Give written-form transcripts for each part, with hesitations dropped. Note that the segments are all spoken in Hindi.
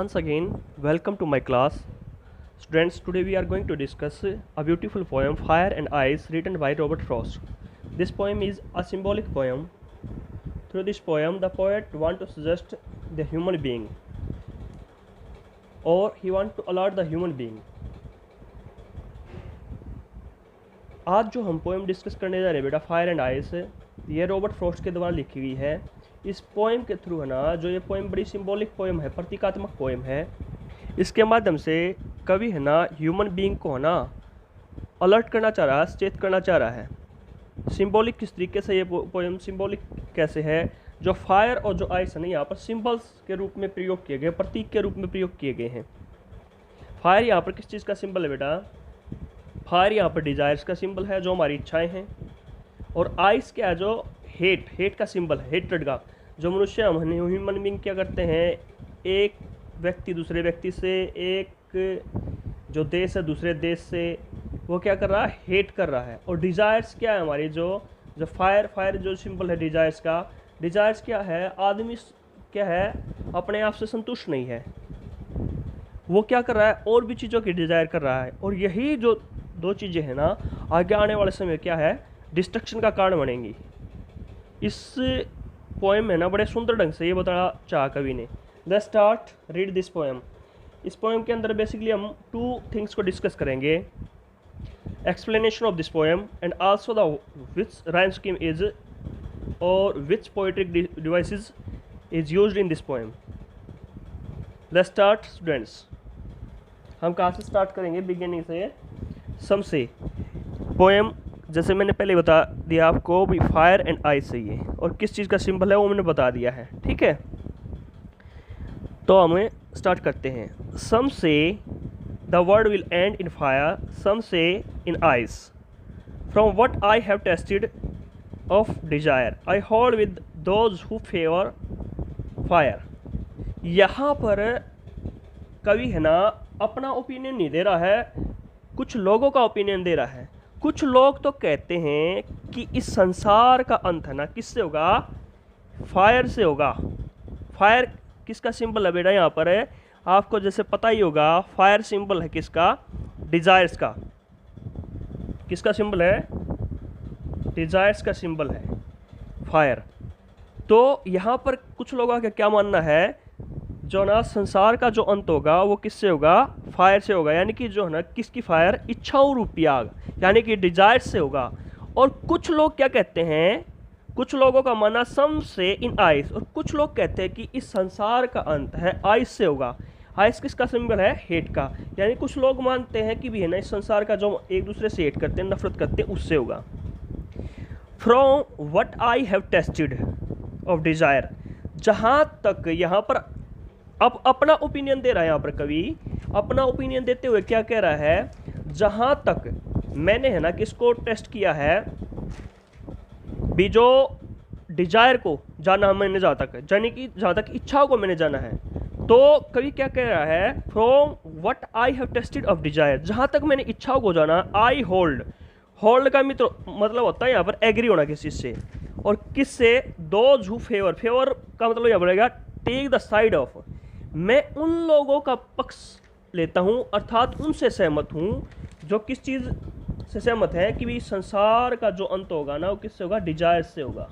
Once again, welcome to my class. Students, today we are going to discuss a beautiful poem, Fire and Ice, written by Robert Frost. This poem is a symbolic poem. Through this poem, the poet wants to suggest the human being, or he wants to alert the human being. आज जो हम पोएम डिस्कस करने जा रहे हैं बेटा, फायर एंड आइस, ये रॉबर्ट फ्रॉस्ट के द्वारा लिखी हुई है। इस पोएम के थ्रू है ना, जो ये पोएम बड़ी सिंबॉलिक पोएम है, प्रतीकात्मक पोएम है, इसके माध्यम से कवि है ना ह्यूमन बीइंग को है ना अलर्ट करना चाह रहा है, सचेत करना चाह रहा है। सिंबॉलिक किस तरीके से ये पोएम सिंबॉलिक कैसे है, जो फायर और जो आइस है ना यहाँ पर सिंबल्स के रूप में प्रयोग किए गए, प्रतीक के रूप में प्रयोग किए गए हैं। फायर यहाँ पर किस चीज़ का सिंबल है बेटा? फायर यहाँ पर डिजायर्स का सिंबल है, जो हमारी इच्छाएं हैं। और आइस क्या है? जो हेट का सिंबल है, हेट्रेड का। जो मनुष्य हम ह्यूमन बीइंग क्या करते हैं, एक व्यक्ति दूसरे व्यक्ति से, एक जो देश है दूसरे देश से, वो क्या कर रहा है? हेट कर रहा है। और डिजायर्स क्या है हमारी? जो फायर जो सिंबल है डिजायर्स का, डिजायर्स क्या है? आदमी क्या है? अपने आप से संतुष्ट नहीं है, वो क्या कर रहा है? और भी चीज़ों की डिजायर कर रहा है। और यही जो दो चीज़ें हैं ना, आगे आने वाले समय क्या है? डिस्ट्रक्शन का कारण बनेंगी। इस पोएम में ना बड़े सुंदर ढंग से ये बताना चाहा कवि ने। Let's start read this poem. इस पोएम के अंदर बेसिकली हम टू थिंग्स को डिस्कस करेंगे, explanation of this poem and also the which rhyme scheme is और which poetic devices is used in this poem. Let's start students. हम कहाँ से स्टार्ट करेंगे? बिगिनिंग से, सम से। पोएम जैसे मैंने पहले बता दिया आपको भी, फायर एंड आइस से ये, और किस चीज़ का सिंबल है वो मैंने बता दिया है, ठीक है। तो हमें स्टार्ट करते हैं। Some say the world will end in fire, some say in ice, from what I have tasted of desire I hold with those who favour fire. यहाँ पर कवि है ना अपना ओपिनियन नहीं दे रहा है, कुछ लोगों का ओपिनियन दे रहा है। कुछ लोग तो कहते हैं कि इस संसार का अंत है ना किससे होगा? फायर से होगा। फायर किसका सिंबल है बेटा? यहाँ पर है, आपको जैसे पता ही होगा, फायर सिंबल है किसका? डिजायर्स का। किसका सिंबल है? डिजायर्स का सिंबल है फायर। तो यहाँ पर कुछ लोगों का क्या मानना है, जो ना संसार का जो अंत होगा वो किससे होगा? फायर से होगा। यानी कि जो है ना किसकी फायर? इच्छाओं रूपी आग, यानी कि डिजायर से होगा। और कुछ लोग क्या कहते हैं, कुछ लोगों का मानना सम से इन आइस, और कुछ लोग कहते हैं कि इस संसार का अंत है आइस से होगा। आइस किसका सिंबल है? हेट का। यानी कुछ लोग मानते हैं कि भी है ना इस संसार का जो एक दूसरे से हेट करते हैं, नफरत करते हैं, उससे होगा। From what I have tasted of Dzire, जहाँ तक यहाँ पर अब अपना ओपिनियन दे रहा है, यहाँ पर कवि अपना ओपिनियन देते हुए क्या कह रहा है, जहाँ तक मैंने है ना किसको टेस्ट किया है, भी जो डिजायर को जाना मैंने, जहाँ तक यानी कि जहाँ तक इच्छाओं को मैंने जाना है। तो कवि क्या कह रहा है? From what I have tasted of Dzire, जहाँ तक मैंने इच्छाओं को जाना, आई होल्ड। होल्ड का मतलब होता है यहाँ पर एग्री होना किसी से, और किससे? Those who favour. फेवर का मतलब यहाँ पड़ेगा टेक द साइड ऑफ। मैं उन लोगों का पक्ष लेता हूँ, अर्थात उनसे सहमत हूँ जो किस चीज़ से सहमत है कि भी संसार का जो अंत होगा ना वो किससे होगा? डिजायर से होगा।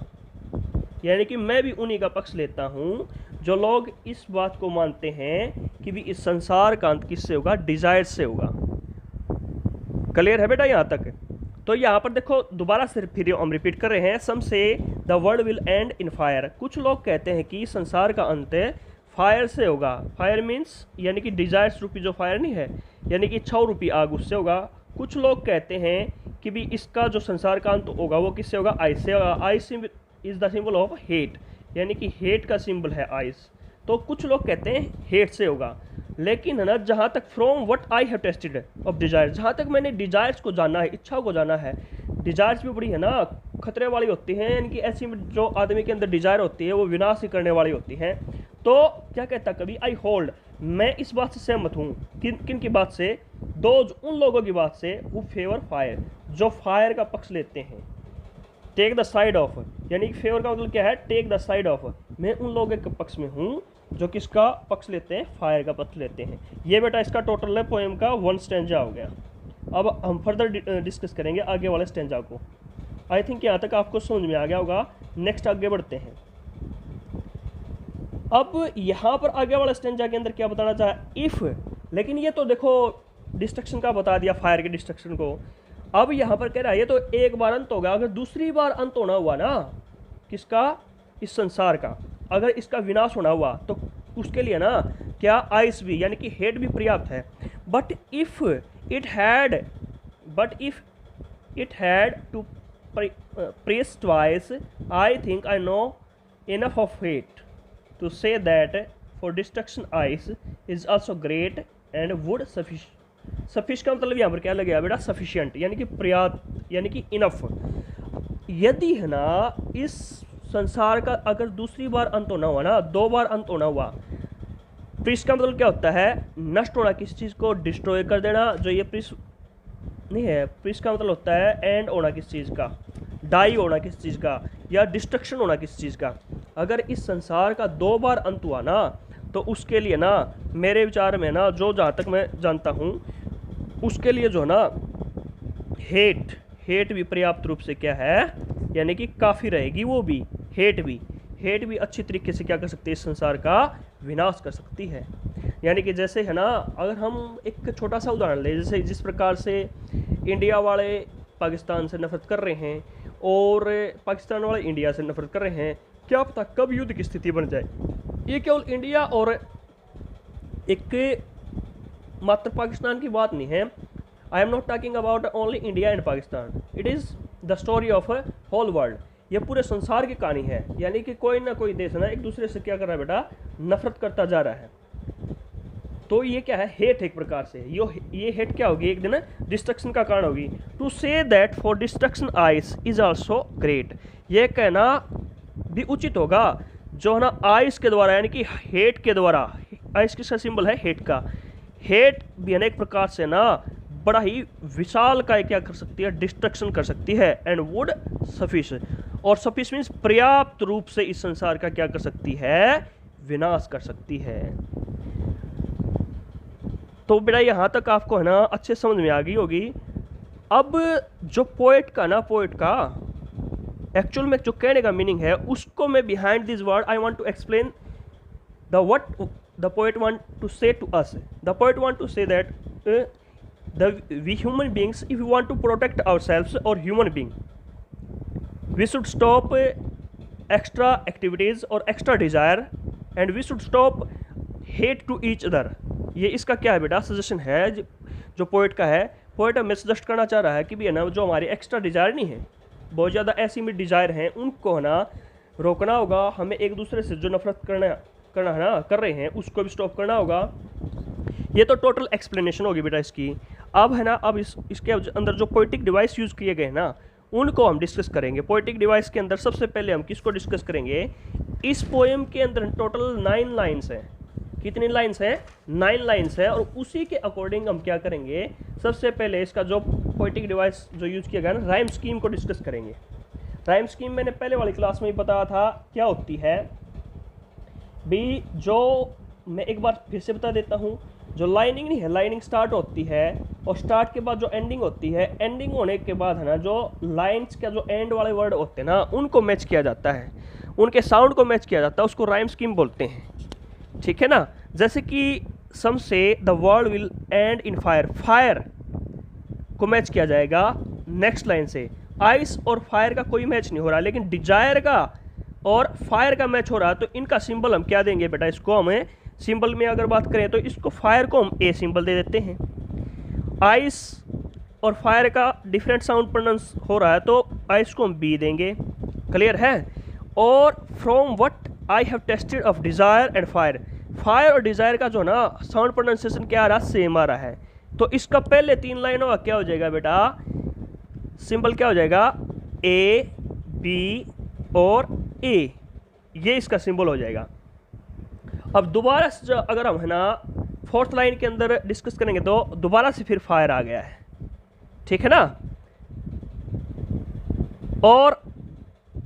यानी कि मैं भी उन्हीं का पक्ष लेता हूँ जो लोग इस बात को मानते हैं कि भी इस संसार का अंत किससे होगा? डिजायर से होगा। क्लियर है बेटा यहाँ तक? तो यहाँ पर देखो दोबारा से फिर हम रिपीट कर रहे हैं। Some say the world will end in fire. कुछ लोग कहते हैं कि संसार का अंत फायर से होगा। फायर मीन्स यानी कि डिजायर्स रूपी जो फायर नहीं है, यानी कि इच्छाओं रूपी आग, उससे होगा। कुछ लोग कहते हैं कि भी इसका जो संसार का अंत होगा वो किससे होगा? आइस से होगा। Ice is the symbol of hate, यानी कि हेट का सिंबल है आइस। तो कुछ लोग कहते हैं हेट से होगा। लेकिन है ना जहाँ तक from what I have tasted of Dzire, जहाँ तक मैंने डिजायर्स को जाना है, इच्छाओं को जाना है। डिजायर्स भी बड़ी है ना खतरे वाली होती हैं, यानी कि ऐसी जो आदमी के अंदर डिजायर होती है वो विनाश ही करने वाली होती हैं। तो क्या कहता कभी? आई होल्ड, मैं इस बात से सहमत हूँ। किन की बात से? दोज उन लोगों की बात से, वो फेवर फायर, जो फायर का पक्ष लेते हैं। टेक द साइड ऑफ, यानी कि फेवर का मतलब क्या है? Take the side of. मैं उन लोगों के पक्ष में हूँ जो किसका पक्ष लेते हैं, फायर का पक्ष लेते हैं। ये बेटा इसका टोटल है पोएम का 1 स्टैंजा हो गया। अब हम फर्दर डिस्कस करेंगे आगे वाले स्टैंजा को। आई थिंक यहाँ तक आपको समझ में आ गया होगा। नेक्स्ट आगे बढ़ते हैं। अब यहाँ पर आगे वाला स्टैंजा के अंदर क्या बताना चाहा, इफ, लेकिन ये तो देखो डिस्ट्रक्शन का बता दिया, फायर के डिस्ट्रक्शन को। अब यहाँ पर कह रहा है ये तो एक बार अंत होगा, अगर दूसरी बार अंत होना हुआ ना किसका, इस संसार का, अगर इसका विनाश होना हुआ तो उसके लिए ना क्या, आइस भी यानी कि हेट भी पर्याप्त है। But if it had to perish twice, I think I know enough of hate to say that for destruction ice is also great and would suffice का मतलब यहाँ पर क्या लगेगा बेटा, सफिशियंट यानी कि पर्याप्त यानी कि इनफ। यदि है ना इस संसार का अगर दूसरी बार अंत होना हुआ ना, 2 बार अंत होना हुआ, प्रिस का मतलब क्या होता है, नष्ट होना, किसी चीज़ को डिस्ट्रॉय कर देना। जो ये प्रिस नहीं है, प्रिस का मतलब होता है एंड होना किसी चीज़ का, डाई होना किसी चीज़ का, या डिस्ट्रक्शन होना किसी चीज़ का। अगर इस संसार का 2 बार अंत हुआ ना तो उसके लिए ना मेरे विचार में ना, जो जहाँ तक मैं जानता हूँ, उसके लिए जो ना हेट भी पर्याप्त रूप से क्या है, यानी कि काफ़ी रहेगी। वो भी हेट भी अच्छी तरीके से क्या कर सकती है, इस संसार का विनाश कर सकती है। यानी कि जैसे है ना, अगर हम एक छोटा सा उदाहरण लें, जैसे जिस प्रकार से इंडिया वाले पाकिस्तान से नफरत कर रहे हैं और पाकिस्तान वाले इंडिया से नफरत कर रहे हैं, क्या पता कब युद्ध की स्थिति बन जाए। ये केवल इंडिया और एक मात्र पाकिस्तान की बात नहीं है। I am not talking about only India and Pakistan, it is the story of a whole world. ये पूरे संसार की कहानी है। यानी कि कोई ना कोई देश ना एक दूसरे से क्या कर रहा है बेटा, नफरत करता जा रहा है। तो ये क्या है, हेट एक प्रकार से। ये हेट क्या होगी, एक दिन डिस्ट्रक्शन का कारण होगी। To say that for destruction ice is also great, ये कहना भी उचित होगा जो है ना आइस के द्वारा यानी कि हेट के द्वारा, आइस किसका सिंबल है, हेट का, हेट भी अनेक प्रकार से ना बड़ा ही विशाल का क्या कर सकती है, डिस्ट्रक्शन कर सकती है। एंड वुड सफिश, और सफिश मीन्स पर्याप्त रूप से इस संसार का क्या कर सकती है, विनाश कर सकती है। तो बेटा यहाँ तक आपको है ना अच्छे समझ में आ गई होगी। अब जो पोएट का एक्चुअल में जो कहने का मीनिंग है, उसको मैं behind this word I want to explain the what the poet want to say to us. The poet want to say that we human beings, if we want to protect ourselves or human being, we should stop extra activities or extra desire and we should stop hate to each other। ये इसका क्या है बेटा, सजेशन है जो पोएट का है। पोएट हमें सजेस्ट करना चाह रहा है कि भी है ना, जो हमारी एक्स्ट्रा डिज़ायर नहीं है, बहुत ज़्यादा ऐसी में डिज़ायर हैं, उनको है ना रोकना होगा। हमें एक दूसरे से जो नफरत करना है ना कर रहे हैं, उसको भी स्टॉप करना होगा। ये तो टोटल एक्सप्लेनेशन होगी बेटा इसकी। अब है ना, अब इसके अंदर जो पोएटिक डिवाइस यूज़ किए गए हैं ना, उनको हम डिस्कस करेंगे। पोएटिक डिवाइस के अंदर सबसे पहले हम किसको डिस्कस करेंगे, इस पोएम के अंदर टोटल 9 लाइन्स हैं। कितनी लाइन्स हैं, 9 लाइन्स है। और उसी के अकॉर्डिंग हम क्या करेंगे, सबसे पहले इसका जो पोएटिक डिवाइस जो यूज़ किया गया ना, राइम स्कीम को डिस्कस करेंगे। राइम स्कीम मैंने पहले वाली क्लास में ही बताया था क्या होती है भी, जो मैं एक बार फिर से बता देता हूँ। जो लाइनिंग नहीं है, लाइनिंग स्टार्ट होती है और स्टार्ट के बाद जो एंडिंग होती है, एंडिंग होने के बाद है ना जो लाइन्स का जो एंड वाले वर्ड होते हैं ना, उनको मैच किया जाता है, उनके साउंड को मैच किया जाता है, उसको राइम स्कीम बोलते हैं। ठीक है ना। जैसे कि सम say the world will end in fire, fire को मैच किया जाएगा नेक्स्ट लाइन से। आइस और फायर का कोई मैच नहीं हो रहा, लेकिन डिजायर का और फायर का मैच हो रहा। तो इनका सिंबल हम क्या देंगे बेटा, इसको हमें सिंबल में अगर बात करें तो इसको फायर को हम ए सिंबल दे देते हैं। आइस और फायर का डिफरेंट साउंड प्रोनाउंस हो रहा है, तो आइस को हम बी देंगे। क्लियर है। और from what I have tasted of desire and fire, fire और डिज़ायर का जो ना साउंड प्रोनाउंसिएशन क्या आ रहा, सेम आ रहा है। तो इसका पहले 3 लाइनों का क्या हो जाएगा बेटा, सिंबल क्या हो जाएगा, ए बी और ए, ये इसका सिंबल हो जाएगा। अब दोबारा से अगर हम है ना 4th लाइन के अंदर डिस्कस करेंगे तो दोबारा से फिर फायर आ गया है। ठीक है ना। और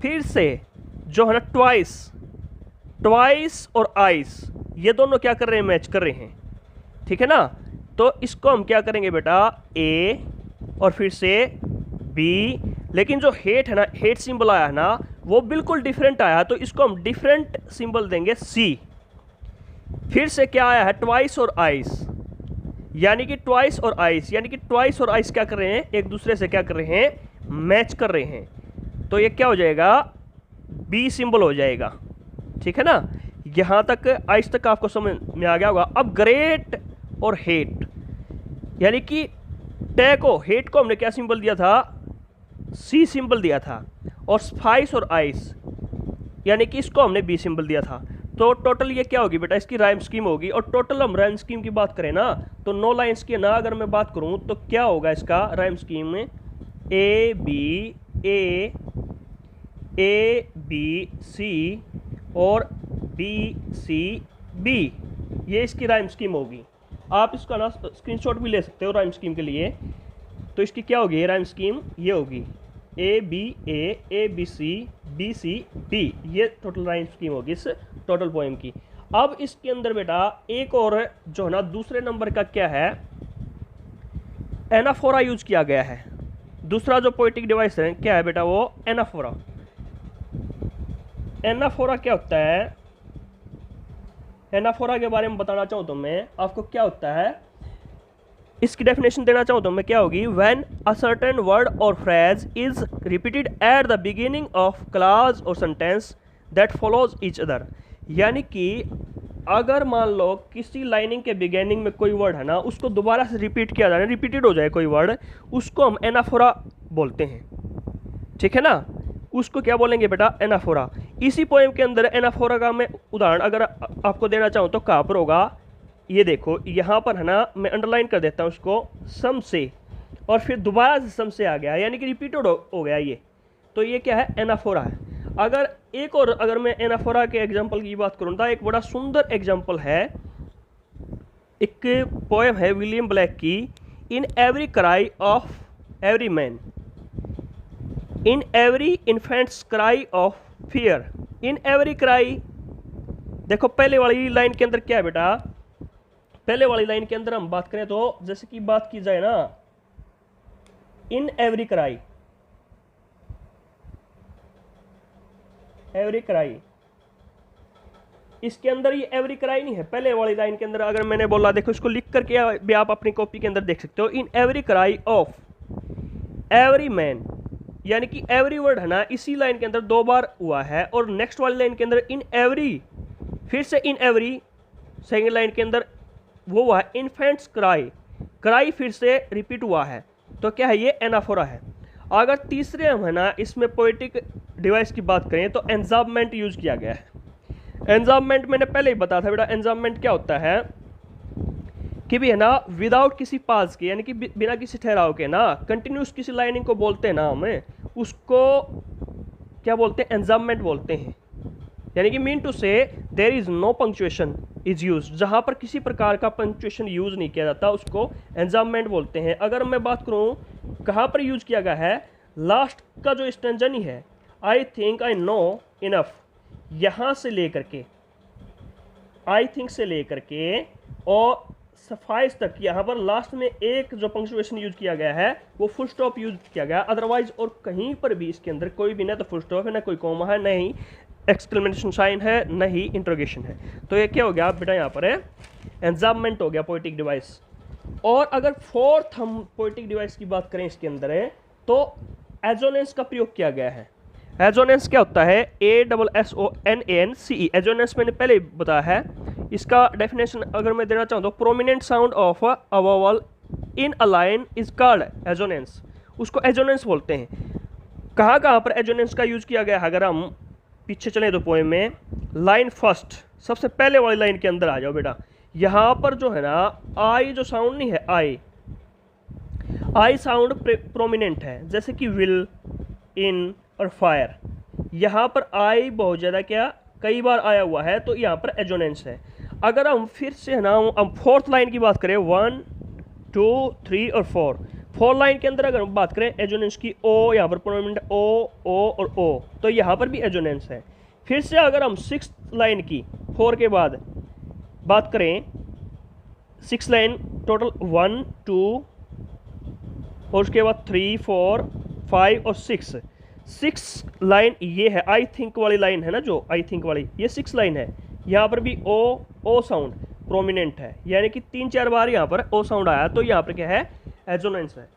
फिर से जो है ना ट्वाइस और आइस, ये दोनों क्या कर रहे हैं, मैच कर रहे हैं, ठीक है ना। तो इसको हम क्या करेंगे बेटा, ए और फिर से बी, लेकिन जो हेट है ना, हेट सिंबल आया है ना, वो बिल्कुल डिफरेंट आया है, तो इसको हम डिफरेंट सिंबल देंगे सी। फिर से क्या आया है, ट्वाइस और आइस, यानी कि ट्वाइस और आइस, यानी कि ट्वाइस और आइस क्या कर रहे हैं, एक दूसरे से क्या कर रहे हैं, मैच कर रहे हैं। तो ये क्या हो जाएगा, बी सिंबल हो जाएगा, ठीक है ना। यहाँ तक आइस तक आपको समझ में आ गया होगा। अब ग्रेट और हेट, यानी कि टे को, हेट को हमने क्या सिंबल दिया था, सी सिंबल दिया था, और स्पाइस और आइस यानी कि इसको हमने बी सिंबल दिया था। तो टोटल ये क्या होगी बेटा, इसकी राइम स्कीम होगी। और टोटल हम राइम स्कीम की बात करें ना, तो 9 लाइन्स की ना अगर मैं बात करूं तो क्या होगा इसका राइम स्कीम में, ए बी सी और बी सी बी, ये इसकी राइम स्कीम होगी। आप इसका ना स्क्रीनशॉट भी ले सकते हो राइम स्कीम के लिए। तो इसकी क्या होगी राइम स्कीम, ये होगी ए बी सी बी, ये टोटल राइम स्कीम होगी इस टोटल पोएम की। अब इसके अंदर बेटा एक और जो है ना दूसरे नंबर का क्या है, एनाफोरा यूज किया गया है। दूसरा जो पोएटिक डिवाइस है क्या है बेटा, वो एनाफोरा। एनाफोरा क्या होता है, एनाफोरा के बारे में बताना चाहूँ तो मैं आपको क्या होता है, इसकी डेफिनेशन देना चाहूँ तो मैं क्या होगी, व्हेन अ सर्टेन वर्ड और phrase is repeated at the beginning of clause और sentence that follows each other. यानी कि अगर मान लो किसी लाइनिंग के बिगिनिंग में कोई वर्ड है ना, उसको दोबारा से रिपीट किया जाए, रिपीटेड हो जाए कोई वर्ड, उसको हम एनाफोरा बोलते हैं, ठीक है ना। उसको क्या बोलेंगे बेटा, एनाफोरा। इसी पोएम के अंदर एनाफोरा का मैं उदाहरण अगर आपको देना चाहूँ तो कहाँ पर होगा, ये देखो यहाँ पर है ना, मैं अंडरलाइन कर देता हूँ उसको, सम से, और फिर दोबारा से सम से आ गया, यानी कि रिपीटेड हो गया ये। तो ये क्या है, एनाफोरा है। अगर एक और अगर मैं एनाफोरा के एग्जांपल की बात करूँ तो एक बड़ा सुंदर एग्जांपल है, एक पोएम है विलियम ब्लैक की, in every cry of every man, in every infants cry of fear, in every cry. देखो पहले वाली लाइन के अंदर क्या है बेटा, पहले वाली लाइन के अंदर हम बात करें तो जैसे कि बात की जाए ना, in every cry, every cry, इसके अंदर ये एवरी क्राई नहीं है। पहले वाली लाइन के अंदर अगर मैंने बोला, देखो इसको लिख करके भी आप अपनी कॉपी के अंदर देख सकते हो, in every cry of every man, यानी कि एवरी वर्ड है ना इसी लाइन के अंदर 2 बार हुआ है, और नेक्स्ट वाली लाइन के अंदर इन एवरी, फिर से इन एवरी, सेकेंड लाइन के अंदर वो हुआ है इन्फेंट्स क्राई, क्राई फिर से रिपीट हुआ है। तो क्या है, ये एनाफोरा है। अगर तीसरे हम है ना इसमें पोएटिक डिवाइस की बात करें तो एंजाममेंट यूज किया गया है। एंजाममेंट मैंने पहले ही बताया था बेटा, एंजाममेंट क्या होता है कि भी है ना विदाउट किसी पास के, यानी कि बिना किसी ठहराव के ना कंटिन्यूस किसी लाइनिंग को बोलते हैं ना हमें, उसको क्या बोलते हैं, एंजाममेंट बोलते हैं। यानी कि mean to say there is no punctuation is use, जहाँ पर किसी प्रकार का पंक्चुएशन यूज नहीं किया जाता उसको एंजाममेंट बोलते हैं। अगर मैं बात करूँ कहाँ पर यूज किया गया है, लास्ट का जो स्टैंजा नहीं है, आई थिंक आई नो इनफ, यहाँ से लेकर के आई थिंक से लेकर के और सफाइस तक, यहाँ पर लास्ट में एक जो पंक्चुएशन यूज किया गया है वो फुल स्टॉप यूज किया गया। अदरवाइज और कहीं पर भी इसके अंदर कोई भी ना तो फुल स्टॉप है, ना कोई कोमा है, ना ही एक्सक्लेमेशन साइन है, ना ही इंट्रोगेशन है। तो ये क्या हो गया बेटा, यहाँ पर है एंजाममेंट हो गया पोएटिक डिवाइस। और अगर फोर्थ हम पोएटिक डिवाइस की बात करें इसके अंदर है तो एजोनेंस का प्रयोग किया गया है। एजोनेंस क्या होता है, ASSONANCE, एजोनेंस मैंने पहले बताया है। इसका डेफिनेशन अगर मैं देना चाहूँ तो prominent sound of a vowel in a line is called assonance, उसको एजोनेंस बोलते हैं। कहाँ कहाँ पर एजोनेंस का यूज किया गया है, अगर हम पीछे चले तो पोएम में लाइन फर्स्ट, सबसे पहले वाली लाइन के अंदर आ जाओ बेटा। यहाँ पर जो है ना आई जो साउंड नहीं है, आई साउंड प्रोमिनेंट है, जैसे कि विल, इन और फायर। यहाँ पर आई बहुत ज़्यादा क्या कई बार आया हुआ है, तो यहाँ पर एजोनेंस है। अगर हम फिर से है ना हम फोर्थ लाइन की बात करें, 1 2 3 और 4 लाइन के अंदर अगर हम बात करें एजोनेंस की, ओ यहाँ पर प्रोमिनेंट ओ और ओ, तो यहाँ पर भी एजोनेंस है। फिर से अगर हम 6th लाइन की 4 के बाद बात करें 6 लाइन टोटल 1 2 और उसके बाद 3 4 5 और 6 लाइन ये है आई थिंक वाली लाइन है ना, जो आई थिंक वाली ये 6 लाइन है। यहाँ पर भी ओ साउंड प्रोमिनेंट है, यानी कि 3-4 बार यहाँ पर ओ साउंड आया, तो यहाँ पर क्या है, एजोनेंस है।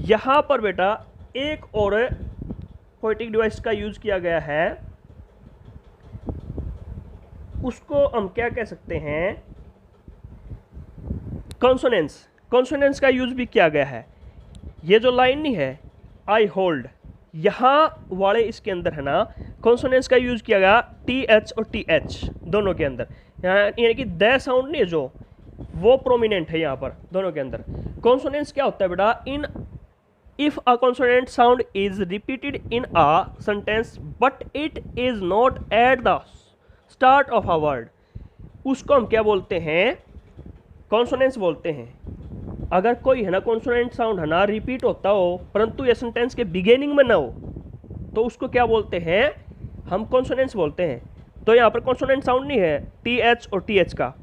यहाँ पर बेटा एक और पोएटिक डिवाइस का यूज किया गया है, उसको हम क्या कह सकते हैं, कॉन्सोनेंस। कॉन्सोनेंस का यूज भी किया गया है। ये जो लाइन नहीं है आई होल्ड, यहाँ वाले इसके अंदर है ना, कॉन्सोनेंस का यूज किया गया TH और TH दोनों के अंदर, यानी कि द साउंड नहीं है जो, वो प्रोमिनेंट है यहाँ पर दोनों के अंदर। कॉन्सोनेंस क्या होता है बेटा, in if a consonant sound is repeated in a sentence but it is not at the start of a word, उसको हम क्या बोलते हैं, कॉन्सोनेंस बोलते हैं। अगर कोई है ना कॉन्सोनेंट साउंड है ना रिपीट होता हो परंतु ये सेंटेंस के बिगिनिंग में ना हो, तो उसको क्या बोलते हैं, हम कॉन्सोनेंस बोलते हैं। तो यहाँ पर कॉन्सोनेंट साउंड नहीं है TH और TH का,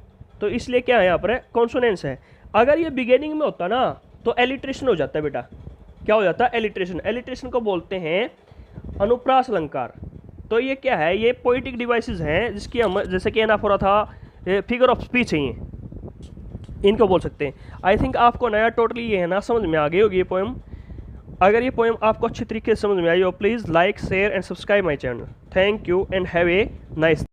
तो इसलिए क्या है यहाँ पर कॉन्सोनेंस है। अगर ये बिगिनिंग में होता ना तो एलिट्रेशन हो जाता है बेटा। क्या हो जाता है, एलिट्रेशन। एलिट्रेशन को बोलते हैं अनुप्रास अलंकार। तो ये क्या है, ये पोइटिक डिवाइसेस हैं जिसकी हम, जैसे कि एनाफोरा था, फिगर ऑफ स्पीच है, ये इनको बोल सकते हैं। आई थिंक आपको नया टोटली ये है ना समझ में आ गई होगी ये पोएम। अगर ये पोएम आपको अच्छी तरीके से समझ में आई हो, please like share and subscribe my channel. Thank you and have a nice